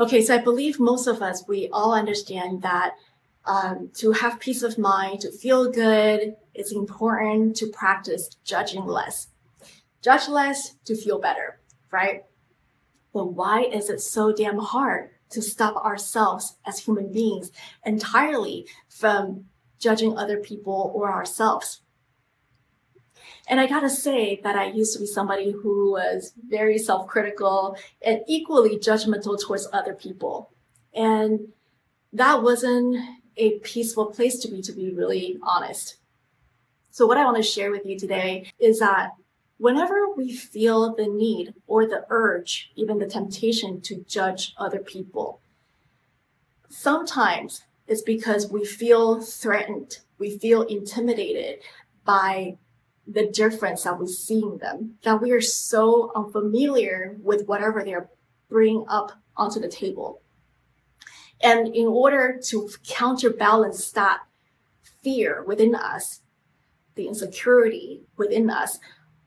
Okay, so I believe most of us, we all understand that to have peace of mind, to feel good, it's important to practice judging less. Judge less to feel better, right? But why is it so damn hard to stop ourselves as human beings entirely from judging other people or ourselves? And I gotta say that I used to be somebody who was very self-critical and equally judgmental towards other people. And that wasn't a peaceful place to be really honest. So what I want to share with you today is that whenever we feel the need or the urge, even the temptation to judge other people, sometimes it's because we feel threatened, we feel intimidated by the difference that we see in them, that we are so unfamiliar with whatever they're bringing up onto the table. And in order to counterbalance that fear within us, the insecurity within us,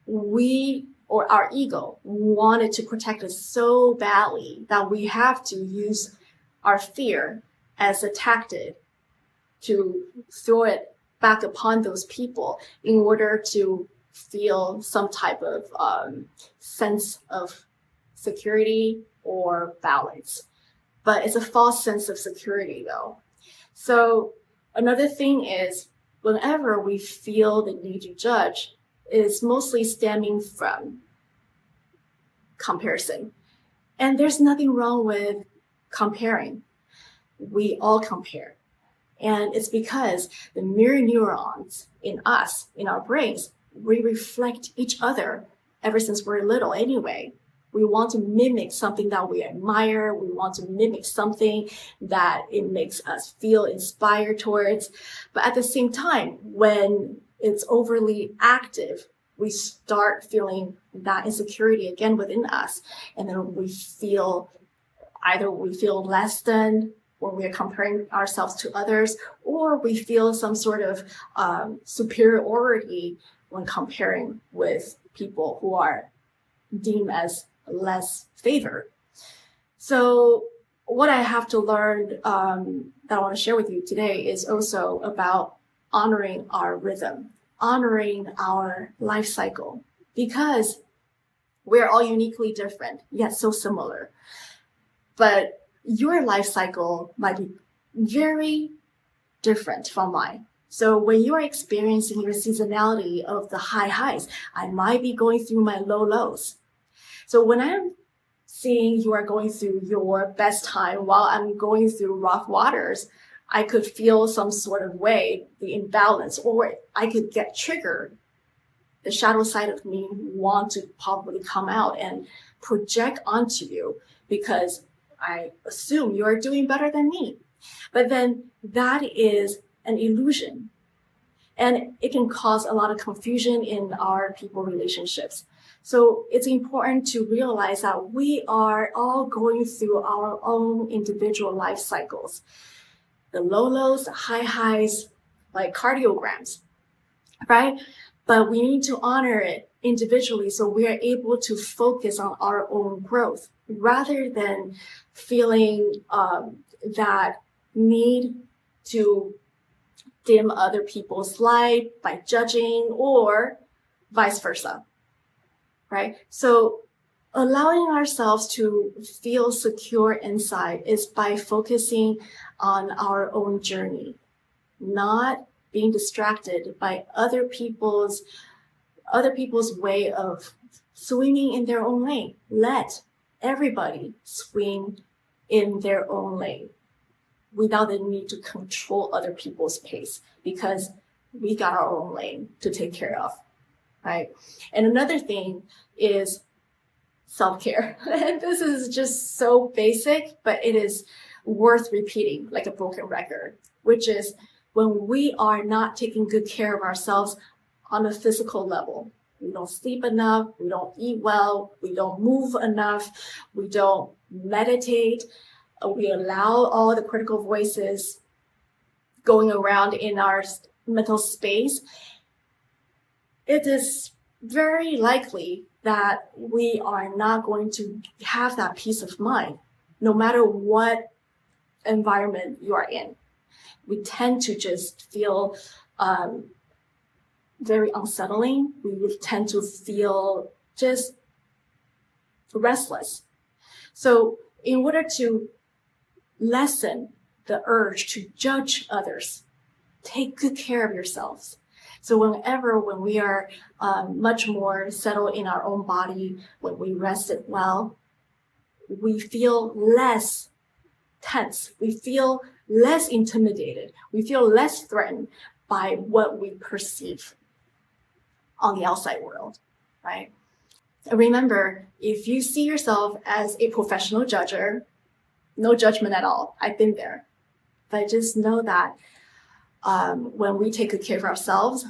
we or our ego wanted to protect us so badly that we have to use our fear as a tactic to throw it back upon those people in order to feel some type of sense of security or balance. But it's a false sense of security though. So another thing is whenever we feel the need to judge, it's mostly stemming from comparison. And there's nothing wrong with comparing. We all compare. And it's because the mirror neurons in us, in our brains, we reflect each other ever since we're little anyway. We want to mimic something that we admire. We want to mimic something that it makes us feel inspired towards. But at the same time, when it's overly active, we start feeling that insecurity again within us. And then we feel less than, or we are comparing ourselves to others, or we feel some sort of superiority when comparing with people who are deemed as less favored. So what I have to learn that I want to share with you today is also about honoring our rhythm, honoring our life cycle, because we're all uniquely different, yet so similar. But your life cycle might be very different from mine. So when you are experiencing your seasonality of the high highs, I might be going through my low lows. So when I'm seeing you are going through your best time while I'm going through rough waters, I could feel some sort of way, the imbalance, or I could get triggered. The shadow side of me want to probably come out and project onto you because I assume you are doing better than me. But then that is an illusion. And it can cause a lot of confusion in our people relationships. So it's important to realize that we are all going through our own individual life cycles. The low lows, the high highs, like cardiograms, right? But we need to honor it individually so we are able to focus on our own growth rather than feeling that need to dim other people's light by judging or vice versa, right? So allowing ourselves to feel secure inside is by focusing on our own journey, not being distracted by other people's way of swimming in their own lane. Let everybody swim in their own lane without the need to control other people's pace because we got our own lane to take care of, right? And another thing is self-care. And this is just so basic, but it is worth repeating like a broken record, which is when we are not taking good care of ourselves on a physical level. We don't sleep enough, we don't eat well, we don't move enough, we don't meditate, we allow all the critical voices going around in our mental space. It is very likely that we are not going to have that peace of mind no matter what environment you are in. We tend to just feel very unsettling. We would tend to feel just restless. So in order to lessen the urge to judge others, take good care of yourselves. So when we are much more settled in our own body, when we rested well, we feel less tense. We feel less intimidated. We feel less threatened by what we perceive on the outside world, right? And remember, if you see yourself as a professional judger, no judgment at all. I've been there. But just know that when we take good care of ourselves,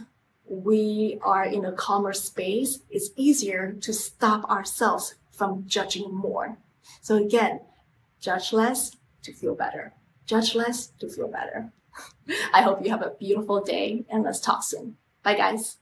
we are in a calmer space. It's easier to stop ourselves from judging more. So again, judge less to feel better. Judge less to feel better. I hope you have a beautiful day, and let's talk soon. Bye, guys.